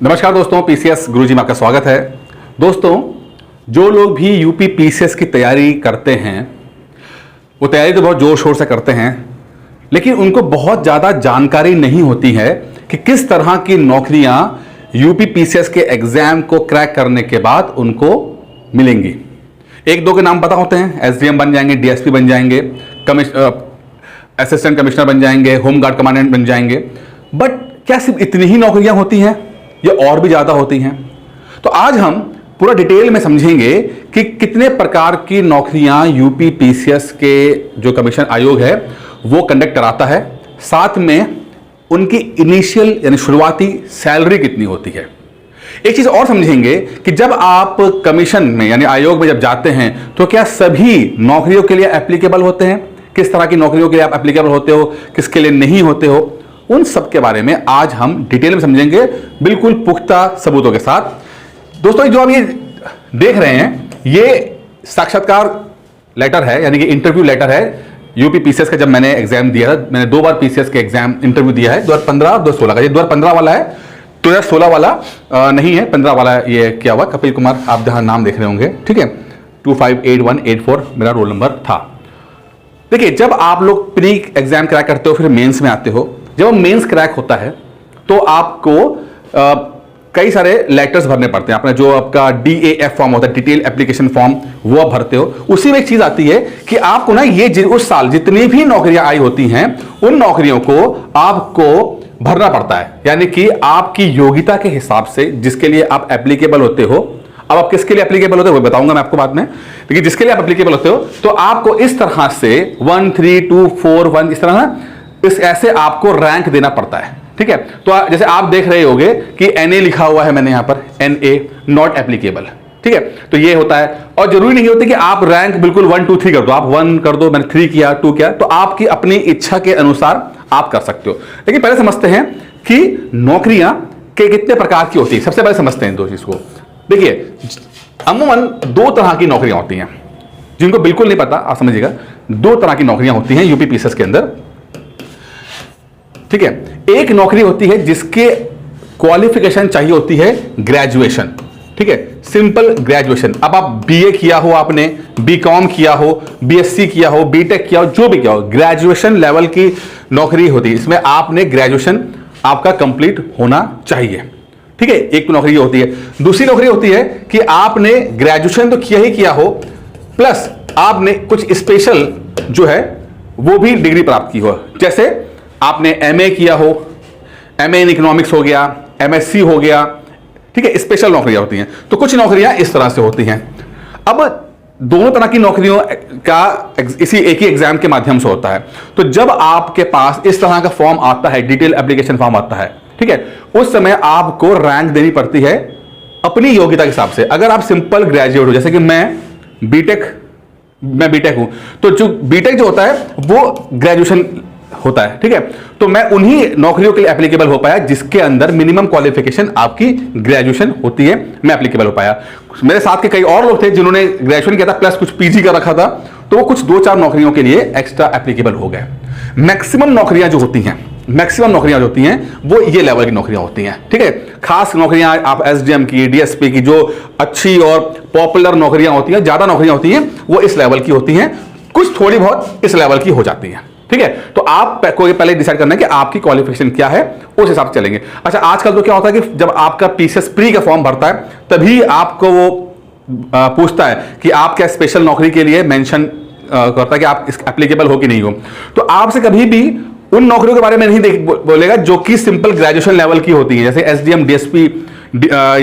नमस्कार दोस्तों, पीसीएस गुरुजी में आपका स्वागत है। दोस्तों, जो लोग भी यूपी पीसीएस की तैयारी करते हैं वो तैयारी तो बहुत जोर शोर से करते हैं, लेकिन उनको बहुत ज़्यादा जानकारी नहीं होती है कि किस तरह की नौकरियां यूपी पीसीएस के एग्जाम को क्रैक करने के बाद उनको मिलेंगी। एक दो के नाम पता होते हैं, एसडीएम बन जाएंगे, डीएसपी बन जाएंगे, असिस्टेंट कमिश्नर बन जाएंगे, होमगार्ड कमांडेंट बन जाएंगे। बट क्या सिर्फ इतनी ही नौकरियां होती हैं या और भी ज़्यादा होती हैं? तो आज हम पूरा डिटेल में समझेंगे कि कितने प्रकार की नौकरियां यूपी पीसीएस के जो कमीशन आयोग है वो कंडक्ट कराता है, साथ में उनकी इनिशियल यानी शुरुआती सैलरी कितनी होती है। एक चीज़ और समझेंगे कि जब आप कमीशन में यानी आयोग में जब जाते हैं तो क्या सभी नौकरियों के लिए एप्लीकेबल होते हैं, किस तरह की नौकरियों के लिए आप एप्लीकेबल होते हो, किसके लिए नहीं होते हो, उन सब के बारे में आज हम डिटेल में समझेंगे, बिल्कुल पुख्ता सबूतों के साथ। दोस्तों, जो आप ये देख रहे हैं ये साक्षात्कार लेटर है, यानी कि इंटरव्यू लेटर है यूपी पीसीएस का। जब मैंने एग्जाम दिया था, मैंने 2 बार पीसीएस के एग्जाम इंटरव्यू दिया है, 2015 और 2016 का। ये 2015 वाला है, 2016 वाला नहीं है, 15 वाला ये क्या हुआ, कपिल कुमार, आप जहां नाम देख रहे होंगे, ठीक है, 258184 मेरा रोल नंबर था। देखिए, जब आप लोग प्री एग्जाम क्रैक करते हो, फिर मेंस में आते हो, जब मेंस क्रैक होता है तो आपको कई सारे लेटर्स भरने पड़ते हैं। अपना जो आपका DAF फॉर्म होता है, डिटेल एप्लीकेशन फॉर्म, वो आप भरते हो। उसी में एक चीज आती है कि आपको ना ये उस साल जितनी भी नौकरियां आई होती हैं उन नौकरियों को आपको भरना पड़ता है, यानी कि आपकी योग्यता के हिसाब से जिसके लिए आप एप्लीकेबल होते हो। अब आप किसके लिए एप्लीकेबल होते हो वो बताऊंगा मैं आपको बाद में, लेकिन जिसके लिए आप एप्लीकेबल होते हो तो आपको इस तरह से 1 3 2 4 1 इस तरह इस ऐसे आपको रैंक देना पड़ता है, ठीक है। तो जैसे आप देख रहे होंगे कि NA लिखा हुआ है, मैंने यहां पर NA नॉट एप्लीकेबल, ठीक है। तो ये होता है, और जरूरी नहीं होती कि आप रैंक बिल्कुल 1 2 3 कर दो, आप 1 कर दो, मैंने 3 किया, 2 किया, तो आपकी अपनी इच्छा के अनुसार आप कर सकते हो। लेकिन पहले समझते हैं कि नौकरियां के कितने प्रकार की होती है। सबसे पहले समझते हैं दो चीज को। देखिए, अमूमन 2 तरह की नौकरियां होती हैं, जिनको बिल्कुल नहीं पता आप समझिएगा। 2 तरह की नौकरियां होती हैं यूपी पीसीएस के अंदर, ठीक है। एक नौकरी होती है जिसके क्वालिफिकेशन चाहिए होती है ग्रेजुएशन, ठीक है, सिंपल ग्रेजुएशन। अब आप बीए किया हो, आपने बीकॉम किया हो, बीएससी किया हो, बीटेक किया हो, जो भी किया हो, ग्रेजुएशन लेवल की नौकरी होती है। इसमें आपने ग्रेजुएशन आपका कंप्लीट होना चाहिए, ठीक है। एक तो नौकरी होती है। दूसरी नौकरी होती है कि आपने ग्रेजुएशन तो किया ही किया हो, प्लस आपने कुछ स्पेशल जो है वो भी डिग्री प्राप्त की हो। जैसे आपने MA किया हो, MA इन इकोनॉमिक्स हो गया, MSc हो गया, ठीक है, स्पेशल नौकरियां होती हैं। तो कुछ नौकरियां इस तरह से होती हैं। अब दोनों तरह की नौकरियों का इसी एक ही एग्जाम के माध्यम से होता है। तो जब आपके पास इस तरह का फॉर्म आता है, डिटेल एप्लीकेशन फॉर्म आता है, ठीक है, उस समय आपको रैंक देनी पड़ती है अपनी योग्यता के हिसाब से। अगर आप सिंपल ग्रेजुएट हो, जैसे कि मैं बीटेक हूं, तो जो बीटेक जो होता है वो ग्रेजुएशन होता है, ठीक है। तो मैं उन्हीं नौकरियों के लिए एप्लीकेबल हो पाया जिसके अंदर मिनिमम क्वालिफिकेशन आपकी ग्रेजुएशन होती है, मैं एप्लीकेबल हो पाया। मेरे साथ के कई और लोग थे जिन्होंने ग्रेजुएशन किया था प्लस कुछ पीजी कर रखा था, तो वो कुछ 2-4 नौकरियों के लिए एक्स्ट्रा एप्लीकेबल हो गए। मैक्सिमम नौकरियां जो होती हैं वो ये लेवल की नौकरियां होती हैं, ठीक है। खास नौकरियां आप एसडीएम की, डीएसपी की, जो अच्छी और पॉपुलर नौकरियां होती हैं, ज्यादा नौकरियां होती हैं, वो इस लेवल की होती हैं। कुछ थोड़ी बहुत इस लेवल की हो जाती हैं, ठीक है। तो आप को पहले डिसाइड करना है कि आपकी क्वालिफिकेशन क्या है, उस हिसाब से चलेंगे। अच्छा, आजकल तो क्या होता है कि जब आपका पीसीएस प्री का फॉर्म भरता है तभी आपको वो पूछता है कि आप क्या स्पेशल नौकरी के लिए मेंशन करता है कि आप एप्लीकेबल हो कि नहीं हो। तो आपसे कभी भी उन नौकरियों के बारे में नहीं बोलेगा जो कि सिंपल ग्रेजुएशन लेवल की होती है, जैसे एसडीएम, डीएसपी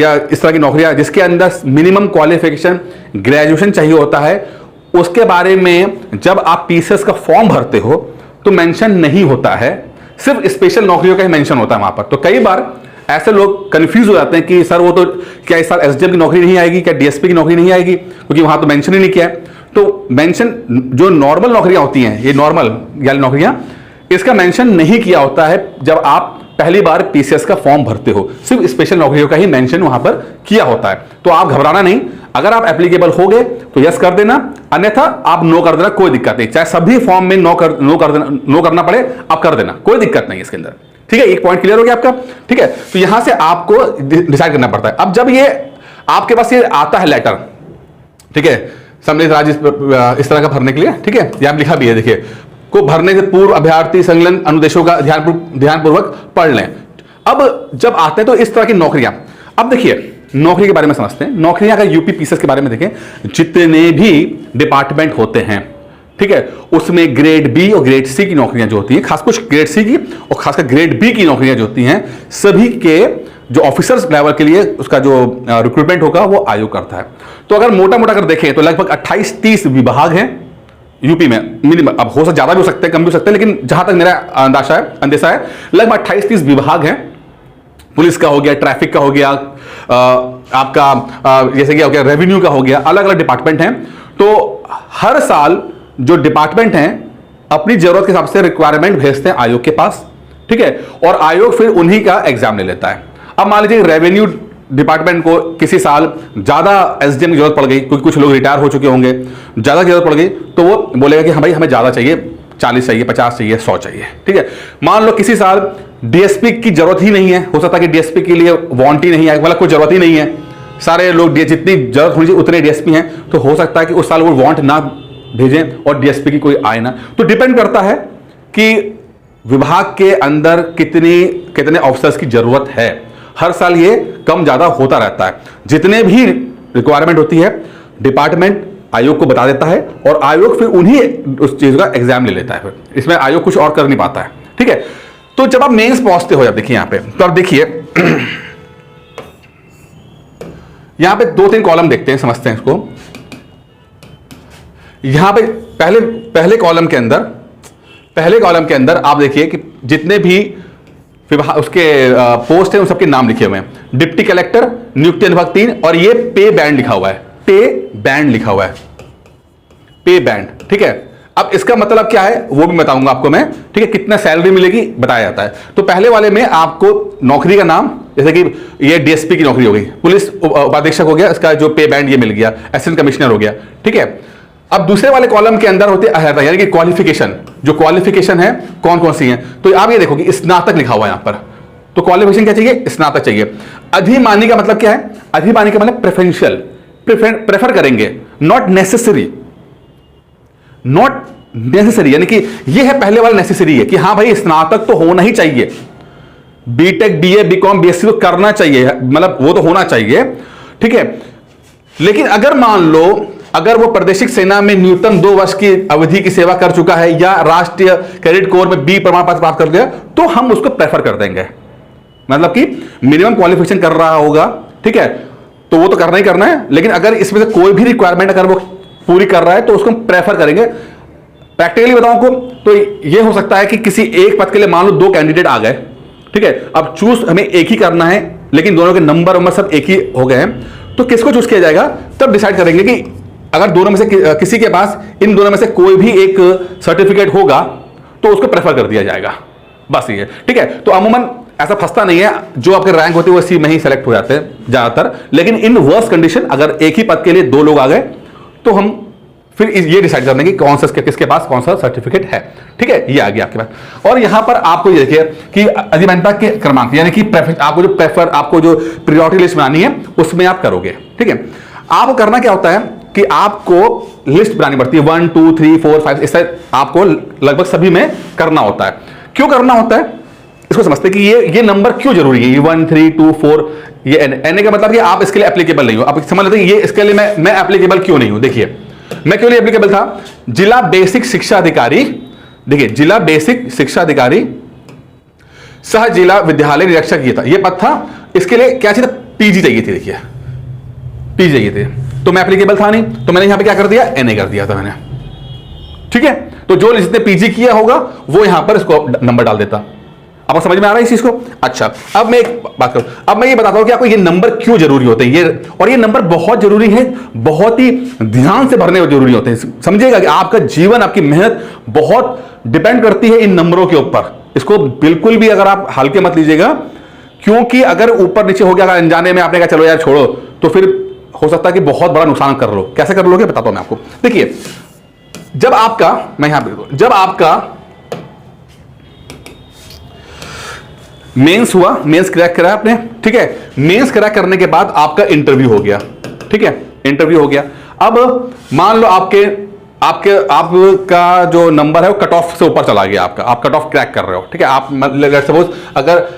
या इस तरह की नौकरियां जिसके अंदर मिनिमम क्वालिफिकेशन ग्रेजुएशन चाहिए होता है। उसके बारे में जब आप पीसीएस का फॉर्म भरते हो तो मेंशन नहीं होता है, सिर्फ स्पेशल नौकरियों का ही मेंशन होता है वहां पर। तो कई बार ऐसे लोग कंफ्यूज हो जाते हैं कि सर वो तो क्या इस साल एसडीएम की नौकरी नहीं आएगी, क्या डीएसपी की नौकरी नहीं आएगी, क्योंकि वहां तो मेंशन ही नहीं किया है। तो मेंशन जो नॉर्मल नौकरियां होती हैं, ये नॉर्मल वाली नौकरियां, इसका मेंशन नहीं किया होता है जब आप पहली बार पीसीएस का फॉर्म भरते हो, सिर्फ स्पेशल नौकरियों का ही मेंशन वहां पर किया होता है। तो आप घबराना नहीं, अगर आप एप्लीकेबल हो गए तो यस कर देना, अन्यथा आप नो कर देना, कोई दिक्कत नहीं। चाहे सभी फॉर्म में नो करना पड़े, आप कर देना, कोई दिक्कत नहीं इसके अंदर, ठीक है, एक पॉइंट क्लियर हो गया आपका। ठीक है, तो यहां से आपको डिसाइड करना पड़ता है। अब जब ये आपके पास ये आता है लेटर, ठीक है, सम्मिलित राज्य इस तरह का भरने के लिए, ठीक है, यहां लिखा भी है, देखिए, को भरने से पूर्व अभ्यर्थी संलग्न अनुदेशों का ध्यानपूर्वक पढ़ लें। अब जब आते हैं तो इस तरह की नौकरियां, अब देखिए नौकरी के बारे में समझते हैं। नौकरियां अगर यूपी पीसीएस के बारे में देखें, जितने भी डिपार्टमेंट होते हैं, ठीक है, उसमें ग्रेड बी और ग्रेड सी की नौकरियां जो होती हैं, खास कुछ ग्रेड सी की और खासकर ग्रेड बी की नौकरियां जो होती हैं, सभी के जो ऑफिसर्स लेवल के लिए उसका जो रिक्रूटमेंट होगा वो आयोग करता है। तो अगर मोटा मोटा अगर देखें तो लगभग 28-30 विभाग हैं यूपी में मिनिमम। अब हो सकता ज्यादा भी हो सकते हैं, कम भी हो सकते हैं, लेकिन जहां तक मेरा अंदेशा है लगभग 28-30 विभाग हैं। पुलिस का हो गया, ट्रैफिक का हो गया, आपका जैसे कि हो गया रेवेन्यू का हो गया, अलग अलग डिपार्टमेंट हैं। तो हर साल जो डिपार्टमेंट हैं अपनी जरूरत के हिसाब से रिक्वायरमेंट भेजते हैं आयोग के पास, ठीक है, और आयोग फिर उन्हीं का एग्जाम ले लेता है। अब मान लीजिए रेवेन्यू डिपार्टमेंट को किसी साल ज्यादा एसडीएम की जरूरत पड़ गई, क्योंकि कुछ लोग रिटायर हो चुके होंगे, ज्यादा जरूरत पड़ गई, तो वो बोलेगा कि हाँ भाई हमें ज्यादा चाहिए, 40 चाहिए, 50 चाहिए, 100 चाहिए, ठीक है। मान लो किसी साल डीएसपी की जरूरत ही नहीं है, हो सकता है कि डीएसपी के लिए वांट ही नहीं है, मतलब कोई जरूरत ही नहीं है, सारे लोग जितनी जरूरत होनी चाहिए उतने डीएसपी हैं, तो हो सकता है कि उस साल वो वांट ना भेजें और डीएसपी की कोई आए ना। तो डिपेंड करता है कि विभाग के अंदर कितने ऑफिसर्स की जरूरत है। हर साल ये कम ज्यादा होता रहता है। जितने भी रिक्वायरमेंट होती है डिपार्टमेंट आयोग को बता देता है और आयोग फिर उन्हीं उस चीज का एग्जाम ले लेता है। फिर इसमें आयोग कुछ और कर नहीं पाता है, ठीक है। तो जब आप मेंस पहुंचते हो, जब देखिए यहां पे, तो आप देखिए यहां पे 2-3 कॉलम देखते हैं, समझते हैं इसको। यहां पे पहले कॉलम के अंदर आप देखिए कि जितने भी उसके पोस्ट हैं उन सबके नाम लिखे हुए हैं। डिप्टी कलेक्टर नियुक्ति अनुभाग 3, और ये पे बैंड लिखा हुआ है, पे बैंड, ठीक है। अब इसका मतलब क्या है वो भी बताऊंगा आपको मैं, ठीक है, कितना सैलरी मिलेगी बताया जाता है। तो पहले वाले में आपको नौकरी का नाम, जैसे कि ये डीएसपी की नौकरी हो गई, पुलिस उपाधीक्षक हो गया, इसका जो पे बैंड ये मिल गया, असिस्टेंट कमिश्नर हो गया, ठीक है। अब दूसरे वाले कॉलम के अंदर होते हैं यानी कि क्वालिफिकेशन, जो क्वालिफिकेशन है कौन कौन सी है। तो आप ये देखो कि स्नातक लिखा हुआ है यहां पर, तो क्वालिफिकेशन क्या चाहिए, स्नातक चाहिए। अधिमानी का मतलब क्या है, अधिमानी का मतलब प्रेफरेंशियल, प्रेफर करेंगे, नॉट नेसेसरी, यानी कि ये है पहले वाला नेसेसरी है कि हाँ भाई स्नातक तो होना ही चाहिए, बीटेक बीए बीकॉम बीएससी तो करना चाहिए, मतलब वो तो होना चाहिए, ठीक है। लेकिन अगर मान लो अगर वो प्रादेशिक सेना में न्यूनतम 2 वर्ष की अवधि की सेवा कर चुका है या राष्ट्रीय कैडेट कोर में बी प्रमाण पत्र प्राप्त कर लिया, तो हम उसको प्रेफर कर देंगे, मतलब कि मिनिमम क्वालिफिकेशन कर रहा होगा, ठीक है, तो वो तो करना ही करना है। लेकिन अगर इसमें से कोई भी रिक्वायरमेंट अगर वो पूरी कर रहा है तो उसको प्रेफर करेंगे। प्रैक्टिकली बताऊं आपको तो ये हो सकता है कि किसी एक पद के लिए मान लो 2 कैंडिडेट आ गए, ठीक है, अब चूज हमें एक ही करना है, लेकिन दोनों के नंबर सब एक ही हो गए हैं, तो किसको चूज किया जाएगा, तब डिसाइड करेंगे कि अगर दोनों में से किसी के पास इन दोनों में से कोई भी एक सर्टिफिकेट होगा तो उसको प्रेफर कर दिया जाएगा, बस ये, ठीक है। तो अमूमन ऐसा फंसता नहीं है, जो आपके रैंक होते हैं वो इसी में ही सेलेक्ट हो जाते हैं ज्यादातर। लेकिन इन वर्स्ट कंडीशन अगर एक ही पद के लिए 2 लोग आ गए तो हम फिर ये डिसाइड कर देंगे कौन सा किसके पास कौन सा सर्टिफिकेट है, ठीक है, ये आ गया आपके पास। और यहां पर आपको ये देखिए कि अधिमानता के क्रमांक, यानी कि आपको जो प्रायोरिटी लिस्ट बनानी है उसमें आप करोगे, ठीक है। आपको करना क्या होता है कि आपको लिस्ट बनानी पड़ती है 1 2 3 4 5, इस आपको लगभग सभी में करना होता है। क्यों करना होता है इसको समझते हैं कि ये नंबर क्यों जरूरी है, ये 1 3 2 4, ये एन का मतलब कि आप इसके लिए एप्लीकेबल नहीं हो। आप समझ लेते हैं ये इसके लिए मैं एप्लीकेबल क्यों नहीं हूं। देखिए मैं क्यों नहीं एप्लीकेबल था, जिला बेसिक शिक्षा अधिकारी, देखिए जिला बेसिक शिक्षा अधिकारी सह जिला विद्यालय निरीक्षक ये था, ये पद था। इसके लिए क्या चाहिए था, पीजी चाहिए थी, देखिए पीजी चाहिए थे, तो मैं एप्लीकेबल था नहीं, तो मैंने यहां पे क्या कर दिया, एनए कर दिया था मैंने, ठीक है। तो जो जिसने पीजी किया होगा वो यहां पर इसको नंबर डाल देता। आपको समझ में आ रहा है इस चीज को। अच्छा अब मैं एक बात करूं, अब मैं ये बताता हूं कि आपको ये नंबर क्यों जरूरी होते हैं, ये नंबर बहुत जरूरी है, बहुत ही ध्यान से भरने जरूरी होते हैं। समझिएगा कि आपका जीवन, आपकी मेहनत बहुत डिपेंड करती है इन नंबरों के ऊपर। इसको बिल्कुल भी अगर आप हल्के मत लीजिएगा, क्योंकि अगर ऊपर नीचे हो गया, अगर अनजाने में आपने कहा चलो यार छोड़ो, तो फिर हो सकता है कि बहुत बड़ा नुकसान कर लो। कैसे कर लोगे बताता हूं मैं आपको। देखिए जब आपका, मैं यहां जब आपका मेंस हुआ, मेंस क्रैक करा आपने, ठीक है। मेंस क्रैक करने के बाद आपका इंटरव्यू हो गया, ठीक है, इंटरव्यू हो गया। अब मान लो आपका जो नंबर है वो कट ऑफ से ऊपर चला गया, आप कट ऑफ क्रैक कर रहे हो, ठीक है। आप सपोज अगर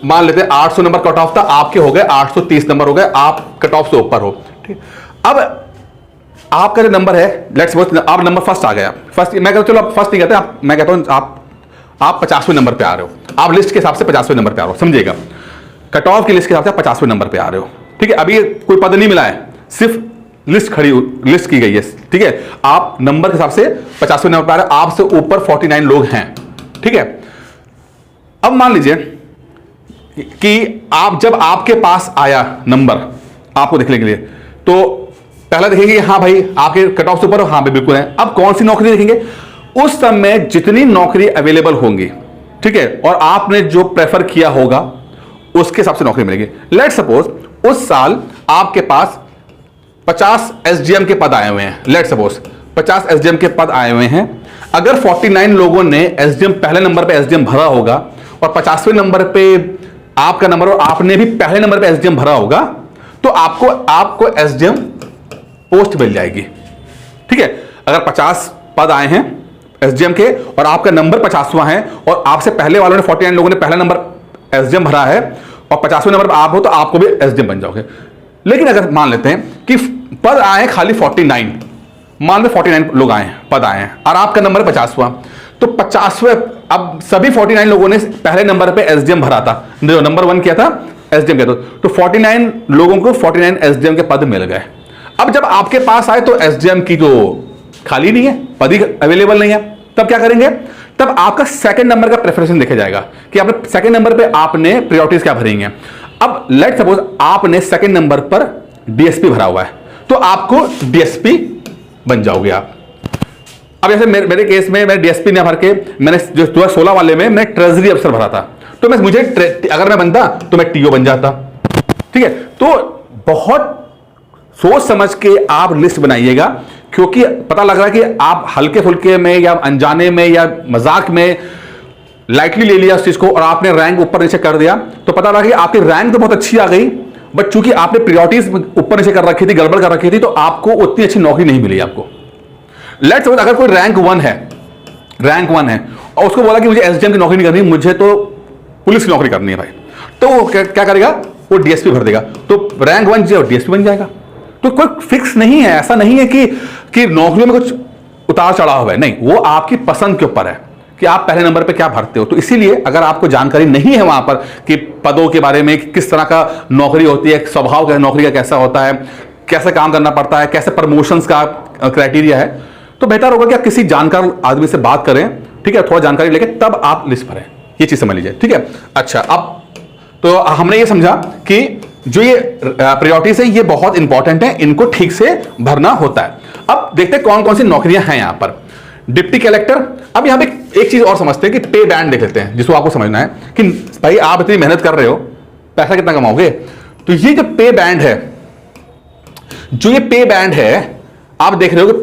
मान लेते हैं 800 नंबर कट ऑफ था, आपके हो गए 830 नंबर हो गए, आप कट ऑफ से ऊपर हो, ठीक। अब आपका जो नंबर है, लेट्स सपोज आप नंबर फर्स्ट आ गया, फर्स्ट, मैं कहता हूं चलो फर्स्ट नहीं कहते, मैं कहता हूं आप 50वें नंबर पे आ रहे हो, आप लिस्ट के हिसाब से 50वें नंबर पे आ रहे हो, समझिएगा, कट ऑफ की लिस्ट के हिसाब से आप 50वें नंबर पे आ रहे हो, ठीक है। अभी कोई पद नहीं मिला है, सिर्फ लिस्ट की गई है, ठीक है। आप नंबर के हिसाब से 50वें नंबर पे आ रहे हो, आपसे ऊपर 49 लोग हैं, ठीक है। अब मान लीजिए कि जब आपके पास आया नंबर आपको देखने के लिए, तो पहला देखेंगे हाँ भाई आपके कट ऑफ से ऊपर, हाँ भाई बिल्कुल है। अब कौन सी नौकरी देखेंगे, उस समय जितनी नौकरी अवेलेबल होंगी, ठीक है, और आपने जो प्रेफर किया होगा उसके हिसाब से नौकरी मिलेगी। लेट्स सपोज उस साल आपके पास 50 एसडीएम के पद आए हुए हैं, लेट्स सपोज 50 एसडीएम के पद आए हुए हैं। अगर 49 लोगों ने एसडीएम पहले नंबर पे एसडीएम भरा होगा और 50वें नंबर पे आपका नंबर और आपने भी पहले नंबर पे एसडीएम भरा होगा, तो आपको एसडीएम पोस्ट मिल जाएगी, ठीक है। अगर 50 पद आए हैं एसडीएम के और आपका नंबर 50वां है और आपसे पहले वालों ने 49 लोगों ने पहला नंबर एसडीएम भरा है और 50वें नंबर पर आप हो, तो आपको भी एसडीएम बन जाओगे। लेकिन अगर मान लेते हैं कि पद आए खाली 49, मान लो 49 लोग आए हैं, पद आए हैं और आपका नंबर 50वां, तो 50वें, अब सभी 49 लोगों ने पहले नंबर पे एसडीएम भरा था, जो नंबर 1 किया था एसडीएम किया था, तो 49 लोगों को 49 एसडीएम के पद मिल गए। अब जब आपके पास आए तो एसडीएम की जो खाली नहीं है, पद ही अवेलेबल नहीं है, तब क्या करेंगे, तब आपका सेकंड नंबर का प्रेफरेंस देखा जाएगा कि आपने सेकंड नंबर पे आपने प्रायोरिटीज क्या भरेंगे। अब लेट्स सपोज आपने सेकंड नंबर पर डीएसपी भरा हुआ है, तो आपको डीएसपी बन जाओगे आप। अब जैसे मेरे केस में मैं डीएसपी नहीं भर के, मैंने जो 2016 वाले में मैं ट्रेजरी अफसर भरा था, तो अगर मैं बनता तो मैं टीओ बन जाता, ठीक है। तो बहुत सोच समझ के आप लिस्ट बनाइएगा, क्योंकि पता लग रहा है कि आप हल्के फुल्के में या अनजाने में या मजाक में लाइटली ले लिया उस चीज को और आपने रैंक ऊपर नीचे कर दिया, तो पता लगा कि आपकी रैंक तो बहुत अच्छी आ गई, बट चूंकि आपने प्रायोरिटीज ऊपर नीचे कर रखी थी, गड़बड़ कर रखी थी, तो आपको उतनी अच्छी नौकरी नहीं मिली आपको। लेट्स सपोज अगर कोई रैंक 1 है और उसको बोला कि मुझे एसडीएम की नौकरी नहीं करनी, मुझे तो पुलिस की नौकरी करनी है भाई, तो वो क्या करेगा, वो डीएसपी भर देगा, तो रैंक 1 जो डीएसपी बन जाएगा। तो कोई फिक्स नहीं है, ऐसा नहीं है कि नौकरियों में कुछ उतार चढ़ाव है, नहीं, वो आपकी पसंद के ऊपर है कि आप पहले नंबर पे क्या भरते हो। तो इसीलिए अगर आपको जानकारी नहीं है वहां पर कि पदों के बारे में, किस तरह का नौकरी होती है, स्वभाव का नौकरी का कैसा होता है, कैसे काम करना पड़ता है, कैसे प्रमोशंस का क्राइटेरिया है, तो बेहतर होगा कि आप किसी जानकार आदमी से बात करें, ठीक है, थोड़ा जानकारी लेके तब आप लिस्ट भरें, ये चीज समझ लीजिए, ठीक है। अच्छा, अब तो हमने ये समझा कि जो ये प्रायोरिटीज है ये बहुत इंपॉर्टेंट है, इनको ठीक से भरना होता है। अब देखते हैं कौन कौन सी नौकरियां हैं यहां पर। डिप्टी कलेक्टर, अब यहां पे एक चीज और समझते हैं कि पे बैंड देख लेते हैं, जिसको आपको समझना है कि भाई आप इतनी मेहनत कर रहे हो, पैसा कितना कमाओगे। तो ये जो पे बैंड है, आप देख रहे हो कि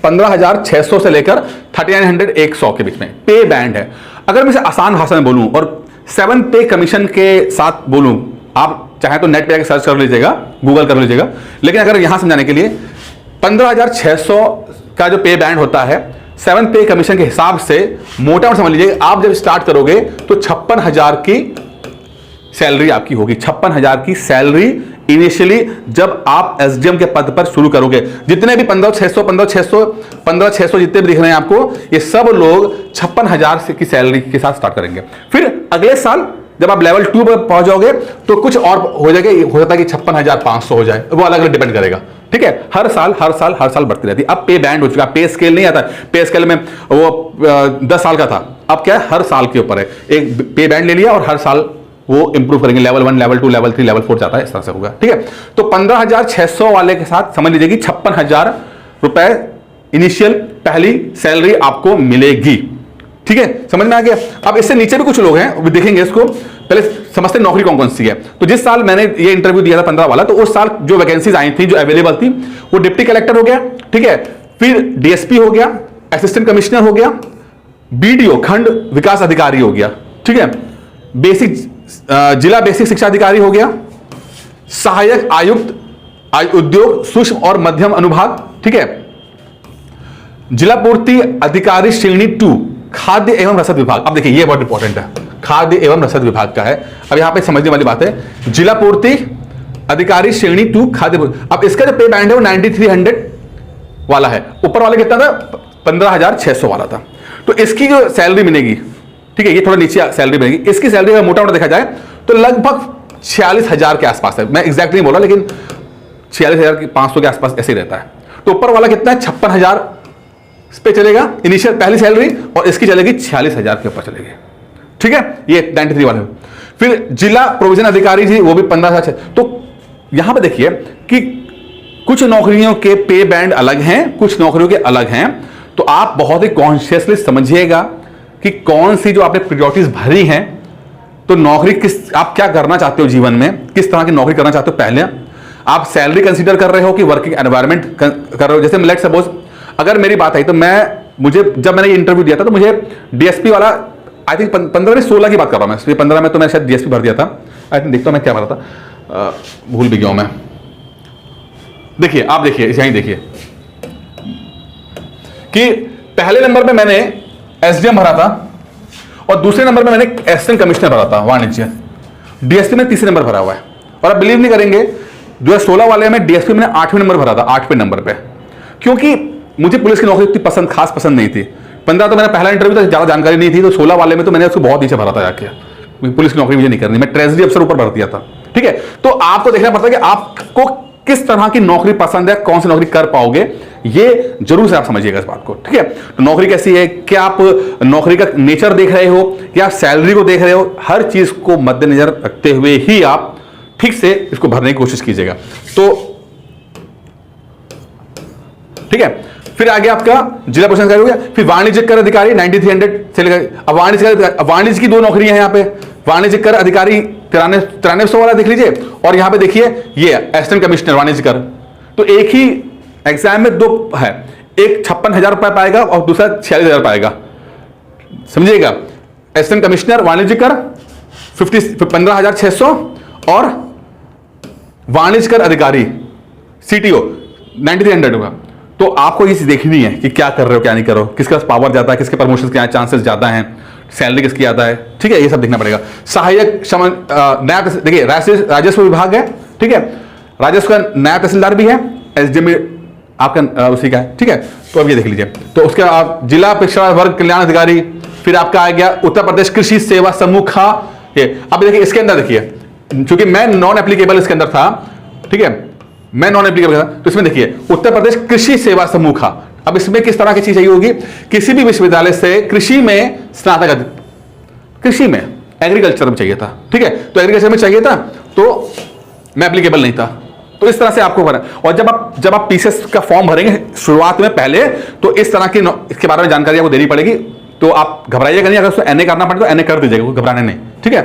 15,600 से लेकर 3900 के बीच में पे बैंड है। अगर मैं इसे आसान भाषा में बोलूं और 7 पे कमीशन के साथ बोलूं, आप चाहे तो नेट पे आके सर्च कर लीजिएगा, गूगल कर लीजिएगा, लेकिन अगर यहां समझाने के लिए 15,600 का जो पे बैंड होता है 7 पे कमीशन के हिसाब से मोटा मोटा समझ लीजिए, आप जब स्टार्ट करोगे तो 56,000 की सैलरी आपकी होगी। 56,000 की सैलरी इनिशियली जब आप एसडीएम के पद पर शुरू करोगे। जितने भी 15,600 जितने भी दिख रहे हैं आपको, ये सब लोग 56,000 की सैलरी के साथ स्टार्ट करेंगे। फिर अगले साल जब आप लेवल 2 पर पहुंच जाओगे तो कुछ और हो जाएगा, हो जाता है कि 56,500 हो जाए, वो अलग अलग डिपेंड करेगा, ठीक है। हर साल बढ़ती रहती है। अब पे बैंड हो चुका, पे स्केल नहीं आता, पे स्केल में वो 10 साल का था, अब क्या है, हर साल के ऊपर है। एक पे बैंड ले लिया और हर साल वो इंप्रूव करेंगे, लेवल 1, लेवल 2, लेवल 3, लेवल 4 जाता है, इस तरह से होगा, ठीक है। तो 15,600 वाले के साथ समझ लीजिए कि 56,000 रुपए इनिशियल पहली सैलरी आपको मिलेगी, ठीक है, समझ में आ गया। अब इससे नीचे भी कुछ लोग हैं, देखेंगे इसको, पहले समझते हैं नौकरी कौन कौन सी है। तो जिस साल मैंने ये इंटरव्यू दिया था 15 वाला, तो उस साल जो वैकेंसीज आई थी, जो अवेलेबल थी, वो डिप्टी कलेक्टर हो गया, ठीक है, फिर डीएसपी हो गया, असिस्टेंट कमिश्नर हो गया, बीडीओ खंड विकास अधिकारी हो गया, ठीक है, बेसिक जिला बेसिक शिक्षा अधिकारी हो गया, सहायक आयुक्त उद्योग सूक्ष्म और मध्यम अनुभाग, ठीक है। जिला पूर्ति अधिकारी श्रेणी 2 खाद्य एवं रसद विभाग। अब देखिए ये बहुत इंपॉर्टेंट है, खाद्य एवं रसद विभाग का है। अब यहां पे समझने वाली बात है, जिला पूर्ति अधिकारी श्रेणी 2 खाद्य। अब इसका जो पे बैंड है वो 9300 वाला है। ऊपर वाले कितना था? 15600 वाला था। तो इसकी जो सैलरी मिलेगी, ठीक है, ये थोड़ा नीचे सैलरी मिलेगी। इसकी सैलरी अगर मोटा मोटा देखा जाए तो लगभग 46,000 के आसपास है। मैं एग्जैक्ट नहीं बोला, लेकिन 46,500 के आसपास ऐसे ही रहता है। तो ऊपर वाला कितना है? 56,000 पे चलेगा इनिशियल पहली सैलरी, और इसकी चलेगी 46,000 के ऊपर चलेगी, ठीक है। ये 93 वाले। फिर जिला प्रोविजन अधिकारी जी, वो भी 15,000। तो यहां पे देखिए कि कुछ नौकरियों के पे बैंड अलग हैं, कुछ नौकरियों के अलग हैं। तो आप बहुत ही कॉन्शियसली समझिएगा कि कौन सी जो आपने प्रायोरिटीज भरी हैं। तो नौकरी किस, आप क्या करना चाहते हो जीवन में, किस तरह की नौकरी करना चाहते हो। पहले आप सैलरी कंसीडर कर रहे हो कि वर्किंग एनवायरनमेंट कर रहे हो। जैसे लेट्स सपोज अगर मेरी बात आई तो मुझे जब मैंने ये इंटरव्यू दिया था तो मुझे डीएसपी वाला, आई थिंक 15 में 16 की बात कर रहा हूं मैं, 15 में तो मैं शायद डीएसपी भर दिया था। आई थिंक देखता हूं मैं क्या भरा था, भूल भी गया हूं मैं। देखिए आप देखिए यहीं देखिए कि पहले नंबर पे मैंने एसडीएम भरा था और दूसरे नंबर पे मैंने असिस्टेंट कमिश्नर भरा था वाणिज्य। डीएसपी में तीसरे नंबर भरा हुआ है। और आप बिलीव नहीं करेंगे, 2016 वाले में डीएसपी मैंने 8वें नंबर भरा था, 8वें नंबर पे, क्योंकि मुझे पुलिस की नौकरी इतनी खास पसंद नहीं थी। 15 तो मेरा पहला इंटरव्यू था, ज्यादा जानकारी नहीं थी। तो 16 वाले में तो मैंने उसको बहुत नीचे भरा था जाके, पुलिस की नौकरी मुझे नहीं करनी, मैं ट्रेजरी अफसर ऊपर भर दिया था, ठीक है। तो आपको देखना पड़ता है कि आपको किस तरह की नौकरी पसंद है, कौन सी नौकरी कर पाओगे, ये जरूर से आप समझिएगा इस बात को, ठीक है। तो नौकरी कैसी है, क्या आप नौकरी का नेचर देख रहे हो या सैलरी को देख रहे हो, हर चीज को मद्देनजर रखते हुए ही आप ठीक से इसको भरने की कोशिश कीजिएगा। तो ठीक है, फिर आगे आपका जिला परिषद अधिकारी हो गया। फिर वाणिज्य कर अधिकारी 9300 से लेकर, अब वाणिज्य की 2 नौकरियां हैं यहाँ पे। वाणिज्य कर अधिकारी 9300 वाला देख लीजिए, और यहां पे देखिए ये असिस्टेंट कमिश्नर वाणिज्य कर। तो एक ही एग्जाम में 2 है, एक 56,000 रुपए पाएगा और दूसरा 46,000 पाएगा, समझिएगा। असिस्टेंट कमिश्नर वाणिज्य कर 15,600 और वाणिज्य कर अधिकारी सीटीओ 9300 होगा। तो आपको ये चीज देखनी है कि क्या कर रहे हो क्या नहीं कर रहे हो, किसके पास पावर ज्यादा है, किसके प्रमोशन के चांसेस ज्यादा हैं, सैलरी किसकी ज्यादा है, ठीक है, ये सब देखना पड़ेगा। सहायक नया देखिए राजस्व विभाग है, ठीक है, राजस्व का नया तहसीलदार भी है, एसडीएम आपका उसी का है, ठीक है। तो अब ये देख लीजिए। तो उसके आप जिला पिछड़ा वर्ग कल्याण अधिकारी, फिर आपका आ गया उत्तर प्रदेश कृषि सेवा समूह खा। अब देखिए इसके अंदर देखिए, चूंकि मैं नॉन एप्लीकेबल इसके अंदर था, ठीक है, मैं नॉन एप्लीकेबल था, तो इसमें देखिए उत्तर प्रदेश कृषि सेवा समूह खा। अब इसमें किस तरह की चीज चाहिए होगी, किसी भी विश्वविद्यालय से कृषि में स्नातक, कृषि में एग्रीकल्चर में चाहिए था, ठीक है। तो एग्रीकल्चर में चाहिए था तो मैं एप्लीकेबल नहीं था। तो इस तरह से आपको भरा। और जब आप पीसीएस का फॉर्म भरेंगे शुरुआत में पहले, तो इस तरह की इसके बारे में जानकारी आपको देनी पड़ेगी। तो आप घबराइएगा नहीं, अगर उसको एनए करना पड़े तो एनए कर दीजिएगा, घबराने नहीं, ठीक है।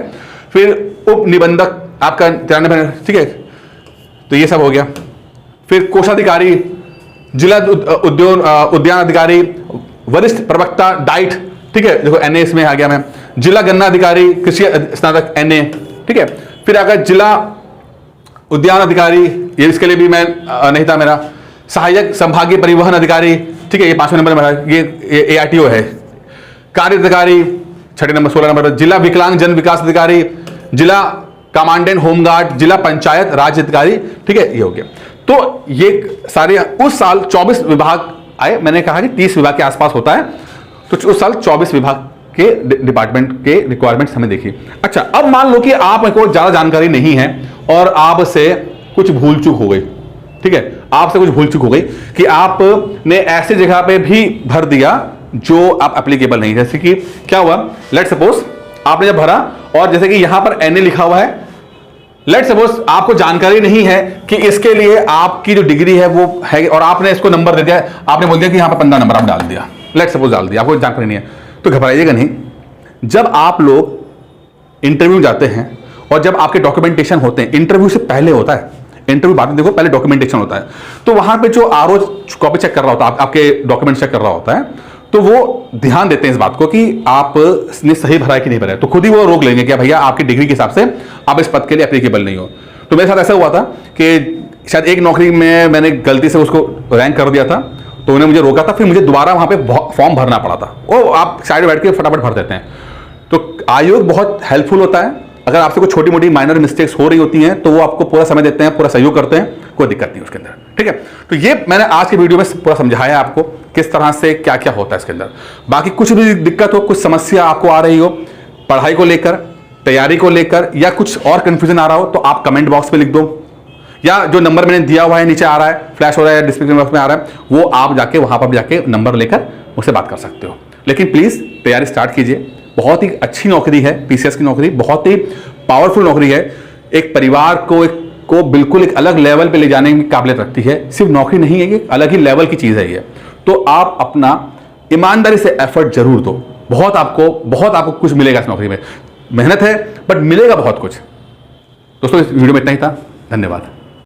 फिर उप निबंधक आपका 93, ठीक है, तो ये सब हो गया। फिर कोषाधिकारी, जिला उद्यान अधिकारी, वरिष्ठ प्रवक्ता डाइट, ठीक है, देखो एनए इसमें आ गया मैं। जिला गन्ना अधिकारी कृषि स्नातक एनए, ठीक है। फिर अगर जिला उद्यान अधिकारी, ये इसके लिए भी मैं नहीं था मेरा। सहायक संभागीय परिवहन अधिकारी, ठीक है, ये 5वें नंबर में, ये एआरटीओ है। कार्य अधिकारी 6 नंबर 16 नंबर। जिला विकलांग जन विकास अधिकारी, जिला कमांडेंट होमगार्ड, जिला पंचायत राज अधिकारी, ठीक है, ये हो गया। तो ये सारे उस साल 24 विभाग आए। मैंने कहा कि 30 विभाग के आसपास होता है, तो उस साल 24 विभाग के डिपार्टमेंट के रिक्वायरमेंट्स हमें देखिए। अच्छा, अब मान लो कि आपको ज्यादा जानकारी नहीं है और आपसे कुछ भूल चूक हो गई, ठीक है, आपसे कुछ भूल चूक हो गई कि आपने ऐसे जगह पे भी भर दिया जो आप एप्लीकेबल नहीं। जैसे कि क्या हुआ, लेट सपोज आपने जब भरा और जैसे कि यहां पर एनए लिखा हुआ है, लेट सपोज आपको जानकारी नहीं है कि इसके लिए आपकी जो डिग्री है वो है, और आपने इसको नंबर दे दिया, आपने बोल दिया कि यहां पर 15 नंबर आप डाल दिया, लेट सपोज डाल दिया, आपको जानकारी नहीं है, तो घबराइएगा नहीं। जब आप लोग इंटरव्यू जाते हैं और जब आपके डॉक्यूमेंटेशन होते हैं, इंटरव्यू से पहले होता है, इंटरव्यू बाद में देखो, पहले डॉक्यूमेंटेशन होता है, तो वहां पे जो आरओ कॉपी चेक कर रहा होता है, आपके डॉक्यूमेंट चेक कर रहा होता है, तो वो ध्यान देते हैं इस बात को कि आपने सही भरा है कि नहीं भरा है, तो खुद ही वो रोक लेंगे कि भैया आपकी डिग्री के हिसाब से आप इस पद के लिए एप्लीकेबल नहीं हो। तो मेरे साथ ऐसा हुआ था कि शायद एक नौकरी में मैंने गलती से उसको रैंक कर दिया था, तो उन्होंने मुझे रोका था, फिर मुझे दोबारा वहां पे फॉर्म भरना पड़ा था। वो आप साइड में बैठ के फटाफट भर देते हैं। तो आयोग बहुत हेल्पफुल होता है। अगर आपसे कोई छोटी मोटी माइनर मिस्टेक्स हो रही होती हैं तो वो आपको पूरा समय देते हैं, पूरा सहयोग करते हैं, कोई दिक्कत नहीं उसके अंदर, ठीक है। तो ये मैंने आज की वीडियो में पूरा समझाया आपको किस तरह से क्या क्या होता है इसके अंदर। बाकी कुछ भी दिक्कत हो, कुछ समस्या आपको आ रही हो पढ़ाई को लेकर, तैयारी को लेकर, या कुछ और कंफ्यूजन आ रहा हो, तो आप कमेंट बॉक्स में लिख दो, या जो नंबर मैंने दिया हुआ है नीचे आ रहा है, फ्लैश हो रहा है, डिस्क्रिप्शन बॉक्स में आ रहा है, वो आप जाके वहां पर जाके नंबर लेकर मुझसे बात कर सकते हो। लेकिन प्लीज तैयारी स्टार्ट कीजिए। बहुत ही अच्छी नौकरी है पीसीएस की नौकरी, बहुत ही पावरफुल नौकरी है। एक परिवार को बिल्कुल एक अलग लेवल पे ले जाने की काबिलियत रखती है। सिर्फ नौकरी नहीं है, ये अलग ही लेवल की चीज है ये। तो आप अपना ईमानदारी से एफर्ट जरूर दो, बहुत आपको कुछ मिलेगा इस नौकरी में। मेहनत है बट मिलेगा बहुत कुछ। दोस्तों इस वीडियो में इतना ही था, धन्यवाद।